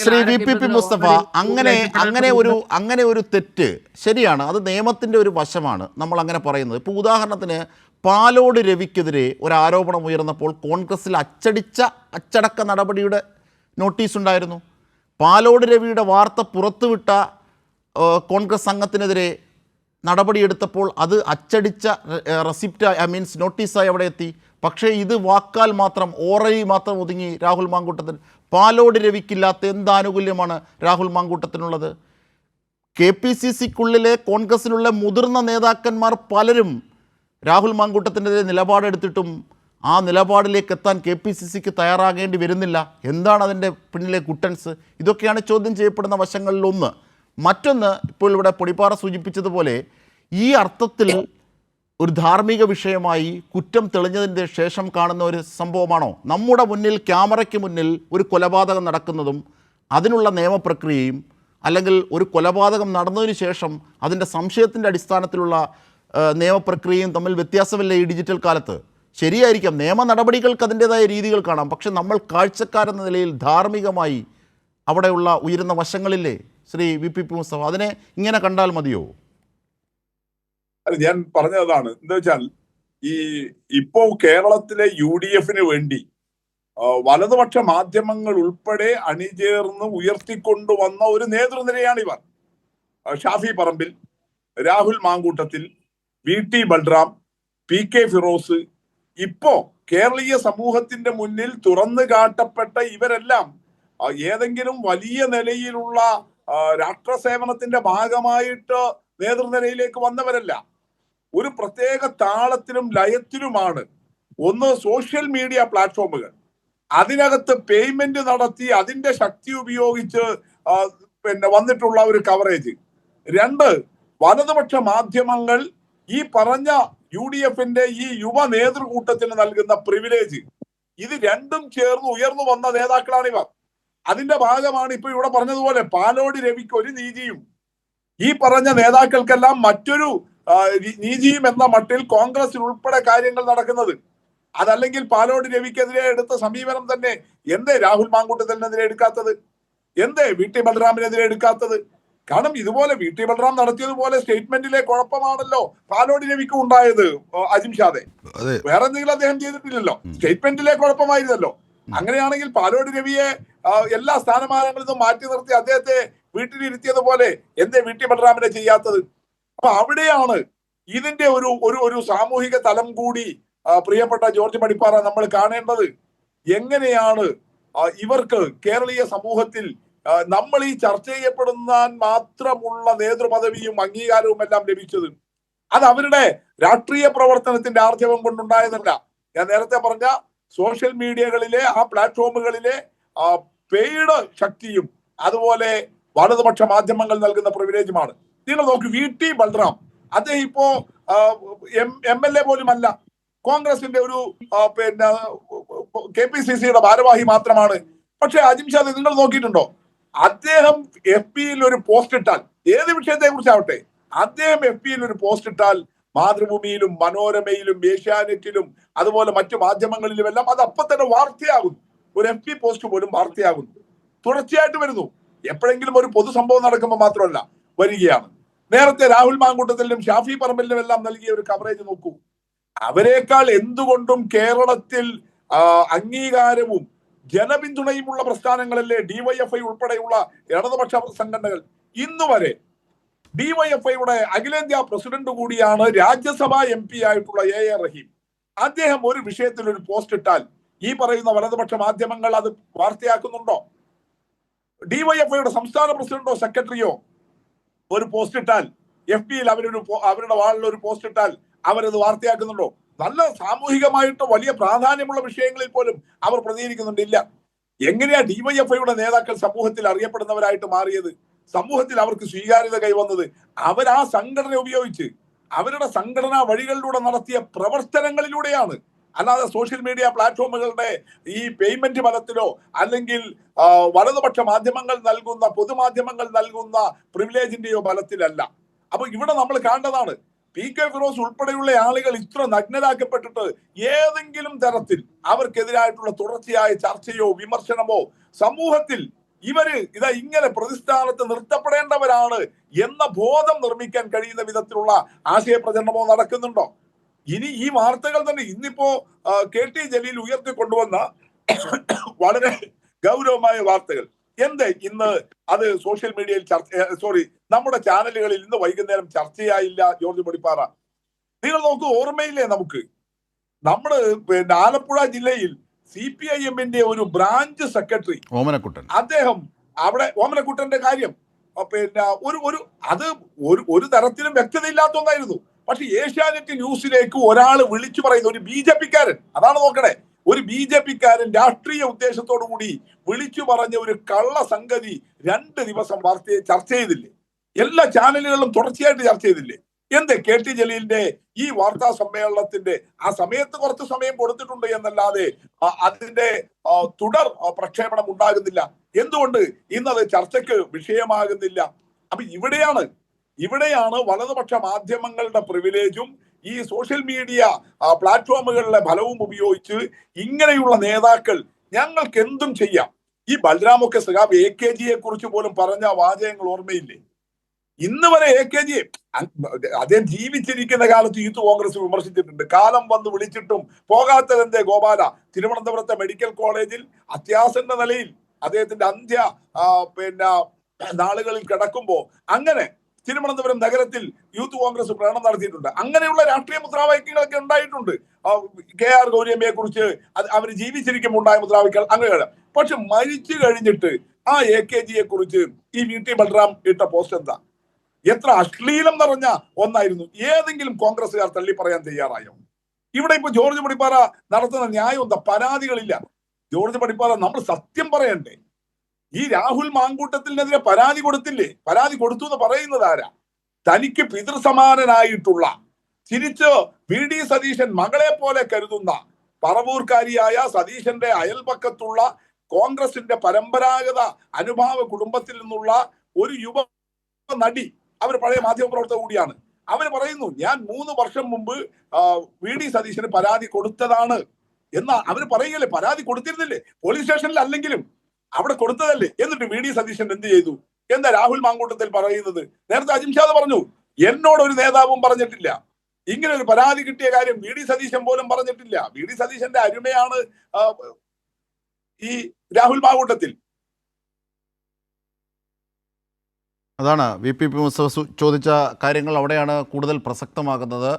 Shri VPP Mustafa, അങ്ങനെ ഒരു തെറ്റ് ശരിയാണ്, അത് നിയമത്തിൻ്റെ ഒരു വശമാണ് നമ്മൾ അങ്ങനെ പറയുന്നത്. ഇപ്പോൾ ഉദാഹരണത്തിന് പാലോട് രവിക്കെതിരെ ഒരു ആരോപണം ഉയർന്നപ്പോൾ കോൺഗ്രസിൽ അച്ചടക്ക നടപടിയുടെ നോട്ടീസ് ഉണ്ടായിരുന്നു. പാലോട് രവിയുടെ വാർത്ത പുറത്തുവിട്ട കോൺഗ്രസ് സംഘത്തിനെതിരെ നടപടിയെടുത്തപ്പോൾ അത് അച്ചടിച്ച റെസിപ്റ്റ് നോട്ടീസായി അവിടെ എത്തി. പക്ഷേ ഇത് വാക്കാൽ മാത്രം, ഓറലി മാത്രം ഒതുങ്ങി രാഹുൽ മാങ്കൂട്ടത്തിൽ. പാലോട് രവിക്കില്ലാത്ത എന്ത് ആനുകൂല്യമാണ് രാഹുൽ മാങ്കൂട്ടത്തിനുള്ളത്? KPCCക്കുള്ളിലെ കോൺഗ്രസിലുള്ള മുതിർന്ന നേതാക്കന്മാർ പലരും രാഹുൽ മാങ്കൂട്ടത്തിനെതിരെ നിലപാടെടുത്തിട്ടും ആ നിലപാടിലേക്ക് എത്താൻ KPCCക്ക് തയ്യാറാകേണ്ടി വരുന്നില്ല. എന്താണ് അതിൻ്റെ പിന്നിലെ കുട്ടൻസ്? ഇതൊക്കെയാണ് ചോദ്യം ചെയ്യപ്പെടുന്ന വശങ്ങളിലൊന്ന്. മറ്റൊന്ന്, ഇപ്പോൾ ഇവിടെ പൊടിപ്പാറ സൂചിപ്പിച്ചതുപോലെ ഈ അർത്ഥത്തിൽ ഒരു ധാർമ്മിക വിഷയമായി കുറ്റം തെളിഞ്ഞതിൻ്റെ ശേഷം കാണുന്ന ഒരു സംഭവമാണോ നമ്മുടെ മുന്നിൽ, ക്യാമറയ്ക്ക് മുന്നിൽ ഒരു കൊലപാതകം നടക്കുന്നതും അതിനുള്ള നിയമപ്രക്രിയയും, അല്ലെങ്കിൽ ഒരു കൊലപാതകം നടന്നതിന് ശേഷം അതിൻ്റെ സംശയത്തിൻ്റെ അടിസ്ഥാനത്തിലുള്ള നിയമപ്രക്രിയയും തമ്മിൽ വ്യത്യാസമില്ല ഈ ഡിജിറ്റൽ കാലത്ത്? ശരിയായിരിക്കാം, നിയമ നടപടികൾക്ക് അതിൻ്റേതായ രീതികൾ കാണാം, പക്ഷെ നമ്മൾ കാഴ്ചക്കാരെന്ന നിലയിൽ ധാർമ്മികമായി അവിടെയുള്ള ഉയരുന്ന വശങ്ങളില്ലേ ശ്രീ VPP മുസ്തഫ? അതിനെ ഇങ്ങനെ കണ്ടാൽ മതിയോ? ഞാൻ പറഞ്ഞതാണ്, എന്താ വെച്ചാൽ ഇപ്പോ കേരളത്തിലെ UDF വേണ്ടി വലതുപക്ഷ മാധ്യമങ്ങൾ ഉൾപ്പെടെ അണിചേർന്ന് ഉയർത്തിക്കൊണ്ടുവന്ന ഒരു നേതൃനിരയാണിവർ. ഷാഫി പറമ്പിൽ, രാഹുൽ മാങ്കൂട്ടത്തിൽ, VT ബൽറാം, PK ഫിറോസ്, ഇപ്പോ കേരളീയ സമൂഹത്തിന്റെ മുന്നിൽ തുറന്നു കാട്ടപ്പെട്ട ഇവരെല്ലാം ഏതെങ്കിലും വലിയ നിലയിലുള്ള രാഷ്ട്രസേവനത്തിന്റെ ഭാഗമായിട്ട് നേതൃനിരയിലേക്ക് വന്നവരല്ല. ഒരു പ്രത്യേക താളത്തിലും ലയത്തിലുമാണ്. ഒന്ന്, സോഷ്യൽ മീഡിയ പ്ലാറ്റ്ഫോമുകൾ, അതിനകത്ത് പേയ്മെന്റ് നടത്തി അതിന്റെ ശക്തി ഉപയോഗിച്ച് വന്നിട്ടുള്ള ഒരു കവറേജ്. രണ്ട്, വലതുപക്ഷ മാധ്യമങ്ങൾ ഈ പറഞ്ഞ UDF ഈ യുവ നേതൃകൂട്ടത്തിന് നൽകുന്ന പ്രിവിലേജ്, ഇത് രണ്ടും ചേർന്ന് ഉയർന്നു വന്ന നേതാക്കളാണിവർ. അതിന്റെ ഭാഗമാണ് ഇപ്പൊ ഇവിടെ പറഞ്ഞതുപോലെ പാലോട് രവിക്ക് ഒരു നീതിയും ഈ പറഞ്ഞ നേതാക്കൾക്കെല്ലാം മറ്റൊരു നീതിയും എന്ന മട്ടിൽ കോൺഗ്രസിൽ ഉൾപ്പെടെ കാര്യങ്ങൾ നടക്കുന്നത്. അതല്ലെങ്കിൽ പാലോട് രവിക്കെതിരെ എടുത്ത സമീപനം തന്നെ എന്തേ രാഹുൽ മാങ്കൂട്ടത്തിനെതിരെ എടുക്കാത്തത്? എന്തേ VT ബൽറാമിനെതിരെ എടുക്കാത്തത്? കാരണം ഇതുപോലെ VT ബൽറാം നടത്തിയതുപോലെ സ്റ്റേറ്റ്മെന്റിലെ കുഴപ്പമാണല്ലോ പാലോട് രവിക്കും ഉണ്ടായത്. അജിംഷാദെ, വേറെ എന്തെങ്കിലും അദ്ദേഹം ചെയ്തിട്ടില്ലല്ലോ, സ്റ്റേറ്റ്മെന്റിലെ കുഴപ്പമായിരുന്നല്ലോ. അങ്ങനെയാണെങ്കിൽ പാലോട് രവിയെ എല്ലാ സ്ഥാനമാനങ്ങളിൽ നിന്നും മാറ്റി നിർത്തി അദ്ദേഹത്തെ വീട്ടിലിരുത്തിയതുപോലെ എന്തേ VT ബൽറാമിനെ ചെയ്യാത്തത്? അപ്പൊ അവിടെയാണ് ഇതിന്റെ ഒരു സാമൂഹിക തലം കൂടി പ്രിയപ്പെട്ട ജോർജ് പടിപ്പാറ നമ്മൾ കാണേണ്ടത്. എങ്ങനെയാണ് ഇവർക്ക് കേരളീയ സമൂഹത്തിൽ നമ്മൾ ഈ ചർച്ച ചെയ്യപ്പെടുന്ന മാത്രമുള്ള നേതൃപദവിയും അംഗീകാരവും എല്ലാം ലഭിച്ചത്? അത് അവരുടെ രാഷ്ട്രീയ പ്രവർത്തനത്തിന്റെ ആർജവം കൊണ്ടുണ്ടായതല്ല. ഞാൻ നേരത്തെ പറഞ്ഞ സോഷ്യൽ മീഡിയകളിലെ ആ പ്ലാറ്റ്ഫോമുകളിലെ പെയ്ഡ് ശക്തിയും അതുപോലെ വലതുപക്ഷ മാധ്യമങ്ങൾ നൽകുന്ന പ്രിവിലേജുമാണ്. നിങ്ങൾ നോക്കൂ, VT ബൽറാം അദ്ദേഹം ഇപ്പോ MLA പോലും അല്ല, കോൺഗ്രസിന്റെ ഒരു KPCCയുടെ ഭാരവാഹി മാത്രമാണ്. പക്ഷെ അജിംഷാദ്, നിങ്ങൾ നോക്കിയിട്ടുണ്ടോ, അദ്ദേഹം FBയിൽ ഒരു പോസ്റ്റ് ഇട്ടാൽ, ഏത് വിഷയത്തെ കുറിച്ചാവട്ടെ, അദ്ദേഹം FBയിൽ ഒരു പോസ്റ്റ് ഇട്ടാൽ മാതൃഭൂമിയിലും മനോരമയിലും ഏഷ്യാനെറ്റിലും അതുപോലെ മറ്റു മാധ്യമങ്ങളിലും എല്ലാം അത് അപ്പം തന്നെ വാർത്തയാകുന്നു. ഒരു FB പോസ്റ്റ് പോലും വാർത്തയാകുന്നു, തുടർച്ചയായിട്ട് വരുന്നു. എപ്പോഴെങ്കിലും ഒരു പൊതുസംഭവം നടക്കുമ്പോൾ മാത്രമല്ല, വരികയാണ്. നേരത്തെ രാഹുൽ മാങ്കൂട്ടത്തിലും ഷാഫി പറമ്പിലും എല്ലാം നൽകിയ ഒരു കവറേജ് നോക്കൂ. അവരെക്കാൾ എന്തുകൊണ്ടും കേരളത്തിൽ അംഗീകാരവും ജനപിന്തുണയുമുള്ള പ്രസ്ഥാനങ്ങളല്ലേ DYFI ഉൾപ്പെടെയുള്ള ഇടതുപക്ഷ സംഘടനകൾ. ഇന്നുവരെ DYFIയുടെ അഖിലേന്ത്യാ പ്രസിഡന്റ് കൂടിയാണ് രാജ്യസഭാ MP ആയിട്ടുള്ള AA റഹീം. അദ്ദേഹം ഒരു വിഷയത്തിൽ ഒരു പോസ്റ്റ് ഇട്ടാൽ ഈ പറയുന്ന വലതുപക്ഷ മാധ്യമങ്ങൾ അത് വാർത്തയാക്കുന്നുണ്ടോ? DYFIയുടെ സംസ്ഥാന പ്രസിഡന്റോ സെക്രട്ടറിയോ ഒരു പോസ്റ്റ് ഇട്ടാൽ, FBയിൽ അവരുടെ വാളിൽ ഒരു പോസ്റ്റ് ഇട്ടാൽ അവരത് വാർത്തയാക്കുന്നുണ്ടോ? നല്ല സാമൂഹികമായിട്ട് വലിയ പ്രാധാന്യമുള്ള വിഷയങ്ങളിൽ പോലും അവർ പ്രതികരിക്കുന്നുണ്ടില്ല. എങ്ങനെയാ DYFIയുടെ നേതാക്കൾ സമൂഹത്തിൽ അറിയപ്പെടുന്നവരായിട്ട് മാറിയത്? സമൂഹത്തിൽ അവർക്ക് സ്വീകാര്യത കൈവന്നത് അവർ ആ സംഘടന ഉപയോഗിച്ച് അവരുടെ സംഘടനാ വഴികളിലൂടെ നടത്തിയ പ്രവർത്തനങ്ങളിലൂടെയാണ്. അല്ലാതെ സോഷ്യൽ മീഡിയ പ്ലാറ്റ്ഫോമുകളുടെ ഈ പേയ്മെന്റ് ബലത്തിലോ അല്ലെങ്കിൽ വലതുപക്ഷ മാധ്യമങ്ങൾ നൽകുന്ന, പൊതുമാധ്യമങ്ങൾ നൽകുന്ന പ്രിവിലേജിന്റെയോ ബലത്തിലല്ല. അപ്പൊ ഇവിടെ നമ്മൾ കാണേണ്ടതാണ്, PK ഫിറോസ് ഉൾപ്പെടെയുള്ള ആളുകൾ ഇത്ര നഗ്നരാക്കപ്പെട്ടിട്ട് ഏതെങ്കിലും തരത്തിൽ അവർക്കെതിരായിട്ടുള്ള തുടർച്ചയായ ചർച്ചയോ വിമർശനമോ സമൂഹത്തിൽ ഇവര് ഇതാ ഇങ്ങനെ പ്രതിസ്ഥാനത്ത് നിർത്തപ്പെടേണ്ടവരാണ് എന്ന ബോധം നിർമ്മിക്കാൻ കഴിയുന്ന വിധത്തിലുള്ള ആശയപ്രചരണമോ നടക്കുന്നുണ്ടോ? ഇനി ഈ വാർത്തകൾ തന്നെ ഇന്നിപ്പോ KT ജലീൽ ഉയർത്തിക്കൊണ്ടുവന്ന വളരെ ഗൗരവമായ വാർത്തകൾ എന്ത് ഇന്ന് അത് സോഷ്യൽ മീഡിയയിൽ നമ്മുടെ ചാനലുകളിൽ ഇന്ന് വൈകുന്നേരം ചർച്ചയായില്ല? ജോർജ് പടിപ്പാറ, നിങ്ങൾ നോക്കൂ, ഓർമ്മയില്ലേ നമുക്ക്? നമ്മള് ആലപ്പുഴ ജില്ലയിൽ CPIM-ന്റെ ഒരു ബ്രാഞ്ച് സെക്രട്ടറി ഓമനക്കുട്ടൻ, അദ്ദേഹം അവിടെ ഓമനക്കുട്ടന്റെ കാര്യം അത് ഒരു തരത്തിലും വ്യക്തതയില്ലാത്ത ഒന്നായിരുന്നു. പക്ഷെ ഏഷ്യാനെറ്റ് ന്യൂസിലേക്ക് ഒരാൾ വിളിച്ചു പറയുന്ന ഒരു BJP-ക്കാരൻ, അതാണ് നോക്കണേ, ഒരു BJP-ക്കാരൻ രാഷ്ട്രീയ ഉദ്ദേശത്തോടു കൂടി വിളിച്ചു പറഞ്ഞ ഒരു കള്ള സംഗതി 2 ദിവസം വാർത്തയെ ചർച്ച ചെയ്തില്ലേ? എല്ലാ ചാനലുകളിലും തുടർച്ചയായിട്ട് ചർച്ച ചെയ്തില്ലേ? എന്ത് KT ജലീലിന്റെ ഈ വാർത്താ സമ്മേളനത്തിന്റെ ആ സമയത്ത് കുറച്ച് സമയം കൊടുത്തിട്ടുണ്ട് എന്നല്ലാതെ അതിന്റെ തുടർ പ്രക്ഷേപണം ഉണ്ടാകുന്നില്ല. എന്തുകൊണ്ട് ഇന്നത് ചർച്ചയ്ക്ക് വിഷയമാകുന്നില്ല? അപ്പൊ ഇവിടെയാണ് വലതുപക്ഷ മാധ്യമങ്ങളുടെ പ്രിവിലേജും ഈ സോഷ്യൽ മീഡിയ പ്ലാറ്റ്ഫോമുകളിലെ ഫലവും ഉപയോഗിച്ച് ഇങ്ങനെയുള്ള നേതാക്കൾ ഞങ്ങൾക്ക് എന്തും ചെയ്യാം. ഈ ബൽറാമൊക്കെ സഖാബ് AKGയെ കുറിച്ച് പോലും പറഞ്ഞ വാചകങ്ങൾ ഓർമ്മയില്ലേ? ഇന്ന് വരെ AKG അദ്ദേഹം ജീവിച്ചിരിക്കുന്ന കാലത്ത് യൂത്ത് കോൺഗ്രസ് വിമർശിച്ചിട്ടുണ്ട്. കാലം വന്ന് വിളിച്ചിട്ടും പോകാത്തതെന്തേ ഗോപാല? തിരുവനന്തപുരത്തെ മെഡിക്കൽ കോളേജിൽ അത്യാസന്ന നിലയിൽ അദ്ദേഹത്തിന്റെ അന്ത്യ നാളുകളിൽ കിടക്കുമ്പോ അങ്ങനെ തിരുവനന്തപുരം നഗരത്തിൽ യൂത്ത് കോൺഗ്രസ് പ്രകടനം നടത്തിയിട്ടുണ്ട്. അങ്ങനെയുള്ള രാഷ്ട്രീയ മുദ്രാവാക്യങ്ങളൊക്കെ ഉണ്ടായിട്ടുണ്ട്. KR ഗൗരിയമ്മയെ കുറിച്ച് അവർ ജീവിച്ചിരിക്കുമ്പോൾ ഉണ്ടായ മുദ്രാവാക്യങ്ങൾ അങ്ങനെയാണ്. പക്ഷെ മരിച്ചു കഴിഞ്ഞിട്ട് ആ AKGയെ കുറിച്ച് ഈ VT ബൽറാം ഇട്ട പോസ്റ്റ് എന്താ? എത്ര അശ്ലീലം നിറഞ്ഞ ഒന്നായിരുന്നു. ഏതെങ്കിലും കോൺഗ്രസ്സുകാർ തള്ളി പറയാൻ തയ്യാറായോ? ഇവിടെ ഇപ്പൊ ജോർജ് പടിപ്പാറ നടത്തുന്ന ന്യായം എന്താ? പരാതികളില്ല. ജോർജ് പടിപ്പാറ, നമ്മൾ സത്യം പറയണ്ടേ? ഈ രാഹുൽ മാങ്കൂട്ടത്തിനെതിരെ പരാതി കൊടുത്തില്ലേ? പരാതി കൊടുത്തു എന്ന് പറയുന്നത് ആരാ? തനിക്ക് പിതൃസമാനനായിട്ടുള്ള, തിരിച്ച് VD സതീശൻ മകളെ പോലെ കരുതുന്ന പറവൂർക്കാരിയായ സതീശന്റെ അയൽപക്കത്തുള്ള കോൺഗ്രസിന്റെ പരമ്പരാഗത അനുഭാവ കുടുംബത്തിൽ നിന്നുള്ള ഒരു യുവ നടി, അവർ പഴയ മാധ്യമപ്രവർത്തക കൂടിയാണ്. അവർ പറയുന്നു, ഞാൻ 3 വർഷം മുമ്പ് VD സതീശന് പരാതി കൊടുത്തതാണ് എന്നാ അവർ പറയുകയല്ലേ? പരാതി കൊടുത്തിരുന്നില്ലേ? പോലീസ് സ്റ്റേഷനിൽ അല്ലെങ്കിലും അവിടെ കൊടുത്തതല്ലേ? എന്നിട്ട് VD സതീശൻ എന്ത് ചെയ്തു? എന്താ രാഹുൽ മാങ്കൂട്ടത്തിൽ പറയുന്നത്? നേരത്തെ അജിംഷാദ് പറഞ്ഞു, എന്നോട് ഒരു നേതാവും പറഞ്ഞിട്ടില്ല. ഇങ്ങനെ ഒരു പരാതി കിട്ടിയ കാര്യം VD സതീശൻ പോലും പറഞ്ഞിട്ടില്ല. VD സതീശന്റെ അരുമയാണ് ഈ രാഹുൽ മാങ്കൂട്ടത്തിൽ. അതാണ് VP മുസ്തഫ ചോദിച്ച കാര്യങ്ങൾ അവിടെയാണ് കൂടുതൽ പ്രസക്തമാകുന്നത്.